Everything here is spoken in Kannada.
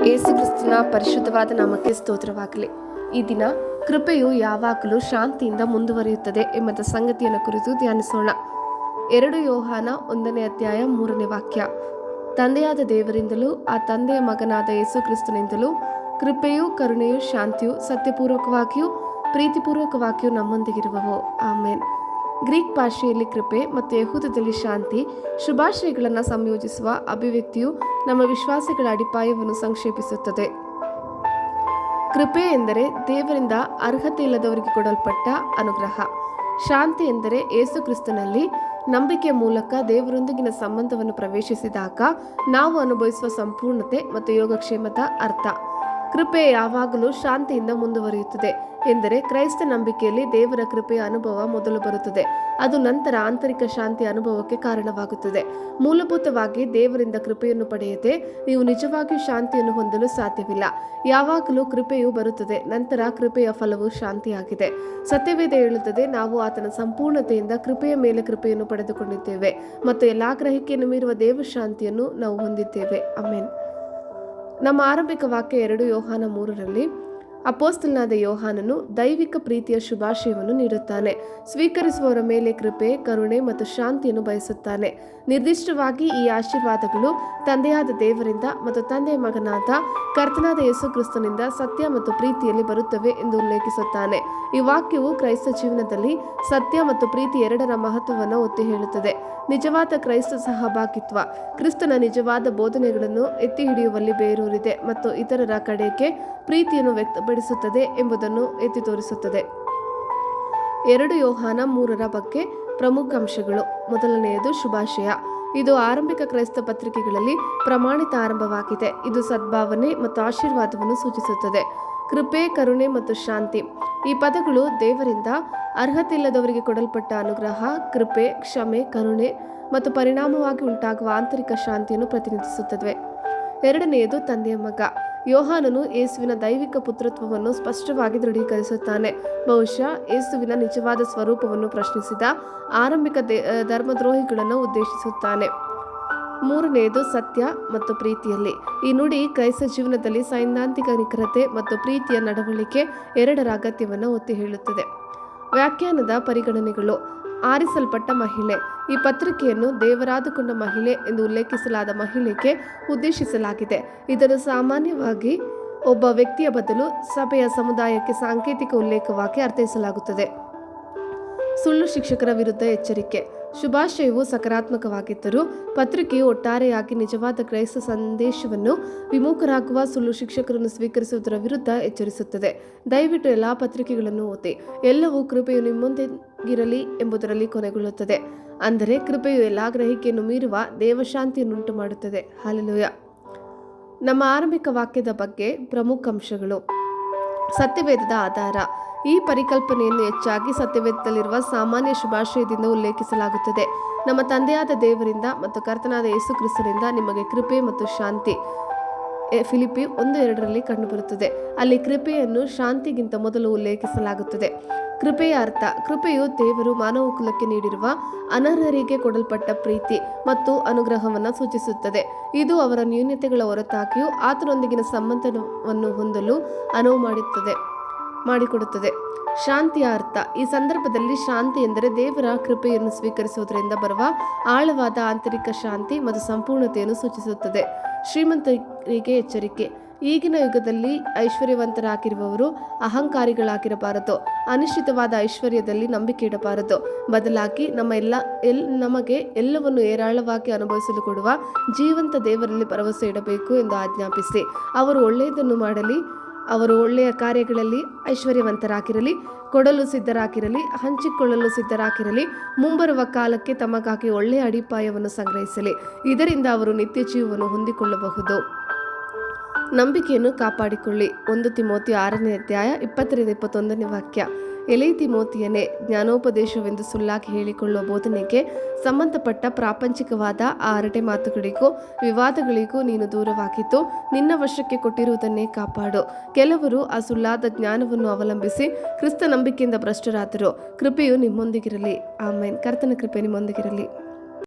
ಯೇಸು ಕ್ರಿಸ್ತನ ಪರಿಶುದ್ಧವಾದ ನಾಮಕ್ಕೆ ಸ್ತೋತ್ರವಾಗಲಿ. ಈ ದಿನ ಕೃಪೆಯು ಯಾವಾಗಲೂ ಶಾಂತಿಯಿಂದ ಮುಂದುವರಿಯುತ್ತದೆ ಎಂಬ ಸಂಗತಿಯನ್ನು ಕುರಿತು ಧ್ಯಾನಿಸೋಣ. 2 ಯೋಹಾನ 1ನೇ ಅಧ್ಯಾಯ 3ನೇ ವಾಕ್ಯ. ತಂದೆಯಾದ ದೇವರಿಂದಲೂ ಆ ತಂದೆಯ ಮಗನಾದ ಯೇಸು ಕ್ರಿಸ್ತನಿಂದಲೂ ಕೃಪೆಯೂ ಕರುಣೆಯೂ ಶಾಂತಿಯೂ ಸತ್ಯಪೂರ್ವಕವಾಗಿಯೂ ಪ್ರೀತಿಪೂರ್ವಕವಾಗಿಯೂ ನಮ್ಮೊಂದಿಗಿರುವವು. ಆಮೇನ್. ಗ್ರೀಕ್ ಭಾಷೆಯಲ್ಲಿ ಕೃಪೆ ಮತ್ತು ಯಹೂದದಲ್ಲಿ ಶಾಂತಿ ಶುಭಾಶಯಗಳನ್ನು ಸಂಯೋಜಿಸುವ ಅಭಿವ್ಯಕ್ತಿಯು ನಮ್ಮ ವಿಶ್ವಾಸಗಳ ಅಡಿಪಾಯವನ್ನು ಸಂಕ್ಷೇಪಿಸುತ್ತದೆ. ಕೃಪೆ ಎಂದರೆ ದೇವರಿಂದ ಅರ್ಹತೆ ಇಲ್ಲದವರಿಗೆ ಕೊಡಲ್ಪಟ್ಟ ಅನುಗ್ರಹ. ಶಾಂತಿ ಎಂದರೆ ಯೇಸು ಕ್ರಿಸ್ತನಲ್ಲಿ ನಂಬಿಕೆಯ ಮೂಲಕ ದೇವರೊಂದಿಗಿನ ಸಂಬಂಧವನ್ನು ಪ್ರವೇಶಿಸಿದಾಗ ನಾವು ಅನುಭವಿಸುವ ಸಂಪೂರ್ಣತೆ ಮತ್ತು ಯೋಗಕ್ಷೇಮದ ಅರ್ಥ. ಕೃಪೆ ಯಾವಾಗಲೂ ಶಾಂತಿಯಿಂದ ಮುಂದುವರಿಯುತ್ತದೆ ಎಂದರೆ ಕ್ರೈಸ್ತ ನಂಬಿಕೆಯಲ್ಲಿ ದೇವರ ಕೃಪೆಯ ಅನುಭವ ಮೊದಲು ಬರುತ್ತದೆ. ಅದು ನಂತರ ಆಂತರಿಕ ಶಾಂತಿಯ ಅನುಭವಕ್ಕೆ ಕಾರಣವಾಗುತ್ತದೆ. ಮೂಲಭೂತವಾಗಿ ದೇವರಿಂದ ಕೃಪೆಯನ್ನು ಪಡೆಯದೆ ನೀವು ನಿಜವಾಗಿಯೂ ಶಾಂತಿಯನ್ನು ಹೊಂದಲು ಸಾಧ್ಯವಿಲ್ಲ. ಯಾವಾಗಲೂ ಕೃಪೆಯು ಬರುತ್ತದೆ, ನಂತರ ಕೃಪೆಯ ಫಲವು ಶಾಂತಿಯಾಗಿದೆ. ಸತ್ಯವೇದ ಹೇಳುತ್ತದೆ, ನಾವು ಆತನ ಸಂಪೂರ್ಣತೆಯಿಂದ ಕೃಪೆಯ ಮೇಲೆ ಕೃಪೆಯನ್ನು ಪಡೆದುಕೊಂಡಿದ್ದೇವೆ ಮತ್ತು ಎಲ್ಲಾ ಗ್ರಹಿಕೆಯನ್ನು ಮೀರುವ ದೇವಶಾಂತಿಯನ್ನು ನಾವು ಹೊಂದಿದ್ದೇವೆ. ಆಮೆನ್. ನಮ್ಮ ಆರಂಭಿಕ ವಾಕ್ಯ 2 ಯೋಹಾನ 3ರಲ್ಲಿ ಅಪೊಸ್ತಲನಾದ ಯೋಹಾನನು ದೈವಿಕ ಪ್ರೀತಿಯ ಶುಭಾಶಯವನ್ನು ನೀಡುತ್ತಾನೆ. ಸ್ವೀಕರಿಸುವವರ ಮೇಲೆ ಕೃಪೆ, ಕರುಣೆ ಮತ್ತು ಶಾಂತಿಯನ್ನು ಬಯಸುತ್ತಾನೆ. ನಿರ್ದಿಷ್ಟವಾಗಿ ಈ ಆಶೀರ್ವಾದಗಳು ತಂದೆಯಾದ ದೇವರಿಂದ ಮತ್ತು ತಂದೆಯ ಮಗನಾದ ಕರ್ತನಾದ ಯೇಸು ಕ್ರಿಸ್ತನಿಂದ ಸತ್ಯ ಮತ್ತು ಪ್ರೀತಿಯಲ್ಲಿ ಬರುತ್ತವೆ ಎಂದು ಉಲ್ಲೇಖಿಸುತ್ತಾನೆ. ಈ ವಾಕ್ಯವು ಕ್ರೈಸ್ತ ಜೀವನದಲ್ಲಿ ಸತ್ಯ ಮತ್ತು ಪ್ರೀತಿ ಎರಡರ ಮಹತ್ವವನ್ನು ಒತ್ತಿ ಹೇಳುತ್ತದೆ. ನಿಜವಾದ ಕ್ರೈಸ್ತ ಸಹಭಾಗಿತ್ವ ಕ್ರಿಸ್ತನ ನಿಜವಾದ ಬೋಧನೆಗಳನ್ನು ಎತ್ತಿ ಹಿಡಿಯುವಲ್ಲಿ ಬೇರೂರಿದೆ ಮತ್ತು ಇತರರ ಕಡೆಗೆ ಪ್ರೀತಿಯನ್ನು ವ್ಯಕ್ತಪಡಿಸುತ್ತದೆ ಎಂಬುದನ್ನು ಎತ್ತಿ ತೋರಿಸುತ್ತದೆ. 2 ಯೋಹಾನ 3ರ ಬಗ್ಗೆ ಪ್ರಮುಖ ಅಂಶಗಳು. ಮೊದಲನೆಯದು ಶುಭಾಶಯ. ಇದು ಆರಂಭಿಕ ಕ್ರೈಸ್ತ ಪತ್ರಿಕೆಗಳಲ್ಲಿ ಪ್ರಮಾಣಿತ ಆರಂಭವಾಗಿದೆ. ಇದು ಸದ್ಭಾವನೆ ಮತ್ತು ಆಶೀರ್ವಾದವನ್ನು ಸೂಚಿಸುತ್ತದೆ. ಕೃಪೆ, ಕರುಣೆ ಮತ್ತು ಶಾಂತಿ ಈ ಪದಗಳು ದೇವರಿಂದ ಅರ್ಹತೆ ಇಲ್ಲದವರಿಗೆ ಕೊಡಲ್ಪಟ್ಟ ಅನುಗ್ರಹ, ಕೃಪೆ, ಕ್ಷಮೆ, ಕರುಣೆ ಮತ್ತು ಪರಿಣಾಮವಾಗಿ ಉಂಟಾಗುವ ಆಂತರಿಕ ಶಾಂತಿಯನ್ನು ಪ್ರತಿನಿಧಿಸುತ್ತವೆ. ಎರಡನೆಯದು ತಂದೆಯ ಮಗ. ಯೋಹಾನನು ಯೇಸುವಿನ ದೈವಿಕ ಪುತ್ರತ್ವವನ್ನು ಸ್ಪಷ್ಟವಾಗಿ ದೃಢೀಕರಿಸುತ್ತಾನೆ. ಬಹುಶಃ ಯೇಸುವಿನ ನಿಜವಾದ ಸ್ವರೂಪವನ್ನು ಪ್ರಶ್ನಿಸಿದ ಆರಂಭಿಕ ಧರ್ಮದ್ರೋಹಿಗಳನ್ನು ಉದ್ದೇಶಿಸುತ್ತಾನೆ. ಮೂರನೆಯದು ಸತ್ಯ ಮತ್ತು ಪ್ರೀತಿಯಲ್ಲಿ. ಈ ನುಡಿ ಕ್ರೈಸ್ತ ಜೀವನದಲ್ಲಿ ಸೈದ್ಧಾಂತಿಕ ನಿಖರತೆ ಮತ್ತು ಪ್ರೀತಿಯ ನಡವಳಿಕೆ ಎರಡರ ಅಗತ್ಯವನ್ನು ಒತ್ತಿ ಹೇಳುತ್ತದೆ. ವ್ಯಾಖ್ಯಾನದ ಪರಿಗಣನೆಗಳು. ಆರಿಸಲ್ಪಟ್ಟ ಮಹಿಳೆ. ಈ ಪತ್ರಿಕೆಯನ್ನು ದೇವರಾದುಕೊಂಡ ಮಹಿಳೆ ಎಂದು ಉಲ್ಲೇಖಿಸಲಾದ ಮಹಿಳೆಗೆ ಉದ್ದೇಶಿಸಲಾಗಿದೆ. ಇದನ್ನು ಸಾಮಾನ್ಯವಾಗಿ ಒಬ್ಬ ವ್ಯಕ್ತಿಯ ಬದಲು ಸಭೆಯ ಸಮುದಾಯಕ್ಕೆ ಸಾಂಕೇತಿಕ ಉಲ್ಲೇಖವಾಗಿ ಅರ್ಥೈಸಲಾಗುತ್ತದೆ. ಸುಳ್ಳು ಶಿಕ್ಷಕರ ವಿರುದ್ಧ ಎಚ್ಚರಿಕೆ. ಶುಭಾಶಯವು ಸಕಾರಾತ್ಮಕವಾಗಿದ್ದರೂ ಪತ್ರಿಕೆಯು ಒಟ್ಟಾರೆಯಾಗಿ ನಿಜವಾದ ಕ್ರೈಸ್ತ ಸಂದೇಶವನ್ನು ವಿಮುಖರಾಗುವ ಸುಳ್ಳು ಶಿಕ್ಷಕರನ್ನು ಸ್ವೀಕರಿಸುವುದರ ವಿರುದ್ಧ ಎಚ್ಚರಿಸುತ್ತದೆ. ದಯವಿಟ್ಟು ಎಲ್ಲಾ ಪತ್ರಿಕೆಗಳನ್ನು ಓದಿ. ಎಲ್ಲವೂ ಕೃಪೆಯು ನಿಮ್ಮೊಂದಿಗಿರಲಿ ಎಂಬುದರಲ್ಲಿ ಕೊನೆಗೊಳ್ಳುತ್ತದೆ. ಅಂದರೆ ಕೃಪೆಯು ಎಲ್ಲಾ ಗ್ರಹಿಕೆಯನ್ನು ಮೀರುವ ದೇವಶಾಂತಿಯನ್ನುಂಟು ಮಾಡುತ್ತದೆ. ಹಲ್ಲೆಲೂಯಾ. ನಮ್ಮ ಆರಂಭಿಕ ವಾಕ್ಯದ ಬಗ್ಗೆ ಪ್ರಮುಖ ಅಂಶಗಳು. ಸತ್ಯವೇದದ ಆಧಾರ. ಈ ಪರಿಕಲ್ಪನೆಯನ್ನು ಹೆಚ್ಚಾಗಿ ಸತ್ಯವೇದದಲ್ಲಿರುವ ಸಾಮಾನ್ಯ ಶುಭಾಶಯದಿಂದ ಉಲ್ಲೇಖಿಸಲಾಗುತ್ತದೆ. ನಮ್ಮ ತಂದೆಯಾದ ದೇವರಿಂದ ಮತ್ತು ಕರ್ತನಾದ ಯೇಸು ಕ್ರಿಸ್ತನಿಂದ ನಿಮಗೆ ಕೃಪೆ ಮತ್ತು ಶಾಂತಿ. ಫಿಲಿಪ್ಪಿ 1:2ರಲ್ಲಿ ಕಂಡುಬರುತ್ತದೆ. ಅಲ್ಲಿ ಕೃಪೆಯನ್ನು ಶಾಂತಿಗಿಂತ ಮೊದಲು ಉಲ್ಲೇಖಿಸಲಾಗುತ್ತದೆ. ಕೃಪೆಯ ಅರ್ಥ. ಕೃಪೆಯು ದೇವರು ಮಾನವ ಕುಲಕ್ಕೆ ನೀಡಿರುವ ಅನರ್ಹರಿಗೆ ಕೊಡಲ್ಪಟ್ಟ ಪ್ರೀತಿ ಮತ್ತು ಅನುಗ್ರಹವನ್ನು ಸೂಚಿಸುತ್ತದೆ. ಇದು ಅವರ ನ್ಯೂನತೆಗಳ ಹೊರತಾಗಿಯೂ ಆತನೊಂದಿಗಿನ ಸಂಬಂಧವನ್ನು ಹೊಂದಲು ಅನುವು ಮಾಡಿಕೊಡುತ್ತದೆ. ಶಾಂತಿಯ ಅರ್ಥ. ಈ ಸಂದರ್ಭದಲ್ಲಿ ಶಾಂತಿ ಎಂದರೆ ದೇವರ ಕೃಪೆಯನ್ನು ಸ್ವೀಕರಿಸುವುದರಿಂದ ಬರುವ ಆಳವಾದ ಆಂತರಿಕ ಶಾಂತಿ ಮತ್ತು ಸಂಪೂರ್ಣತೆಯನ್ನು ಸೂಚಿಸುತ್ತದೆ. ಶ್ರೀಮಂತರಿಗೆ ಎಚ್ಚರಿಕೆ. ಈಗಿನ ಯುಗದಲ್ಲಿ ಐಶ್ವರ್ಯವಂತರಾಗಿರುವವರು ಅಹಂಕಾರಿಗಳಾಗಿರಬಾರದು. ಅನಿಶ್ಚಿತವಾದ ಐಶ್ವರ್ಯದಲ್ಲಿ ನಂಬಿಕೆ ಇಡಬಾರದು. ಬದಲಾಗಿ ನಮಗೆ ಎಲ್ಲವನ್ನು ಏರಾಳವಾಗಿ ಅನುಭವಿಸಲು ಕೊಡುವ ಜೀವಂತ ದೇವರಲ್ಲಿ ಭರವಸೆ ಇಡಬೇಕು ಎಂದು ಆಜ್ಞಾಪಿಸಿ, ಅವರು ಒಳ್ಳೆಯದನ್ನು ಮಾಡಲಿ, ಅವರು ಒಳ್ಳೆಯ ಕಾರ್ಯಗಳಲ್ಲಿ ಐಶ್ವರ್ಯವಂತರಾಗಿರಲಿ, ಕೊಡಲು ಸಿದ್ಧರಾಗಿರಲಿ, ಹಂಚಿಕೊಳ್ಳಲು ಸಿದ್ಧರಾಗಿರಲಿ, ಮುಂಬರುವ ಕಾಲಕ್ಕೆ ತಮಗಾಗಿ ಒಳ್ಳೆಯ ಅಡಿಪಾಯವನ್ನು ಸಂಗ್ರಹಿಸಲಿ. ಇದರಿಂದ ಅವರು ನಿತ್ಯ ಜೀವವನ್ನು ಹೊಂದಿಕೊಳ್ಳಬಹುದು. ನಂಬಿಕೆಯನ್ನು ಕಾಪಾಡಿಕೊಳ್ಳಿ. 1 ತಿಮೋತಿ 6ನೇ ಅಧ್ಯಾಯ 20-21ನೇ ವಾಕ್ಯ. ಎಲೈ ತಿಮೋತಿಯನೇ, ಜ್ಞಾನೋಪದೇಶವೆಂದು ಸುಳ್ಳಾಗಿ ಹೇಳಿಕೊಳ್ಳುವ ಬೋಧನೆಗೆ ಸಂಬಂಧಪಟ್ಟ ಪ್ರಾಪಂಚಿಕವಾದ ಆ ಹರಟೆ ಮಾತುಗಳಿಗೂ ವಿವಾದಗಳಿಗೂ ನೀನು ದೂರವಾಗಿದ್ದು ನಿನ್ನ ವಶಕ್ಕೆ ಕೊಟ್ಟಿರುವುದನ್ನೇ ಕಾಪಾಡು. ಕೆಲವರು ಆ ಸುಳ್ಳಾದ ಜ್ಞಾನವನ್ನು ಅವಲಂಬಿಸಿ ಕ್ರಿಸ್ತ ನಂಬಿಕೆಯಿಂದ ಭ್ರಷ್ಟರಾದರು. ಕೃಪೆಯು ನಿಮ್ಮೊಂದಿಗಿರಲಿ. ಆಮೇನ್. ಕರ್ತನ ಕೃಪೆ ನಿಮ್ಮೊಂದಿಗಿರಲಿ.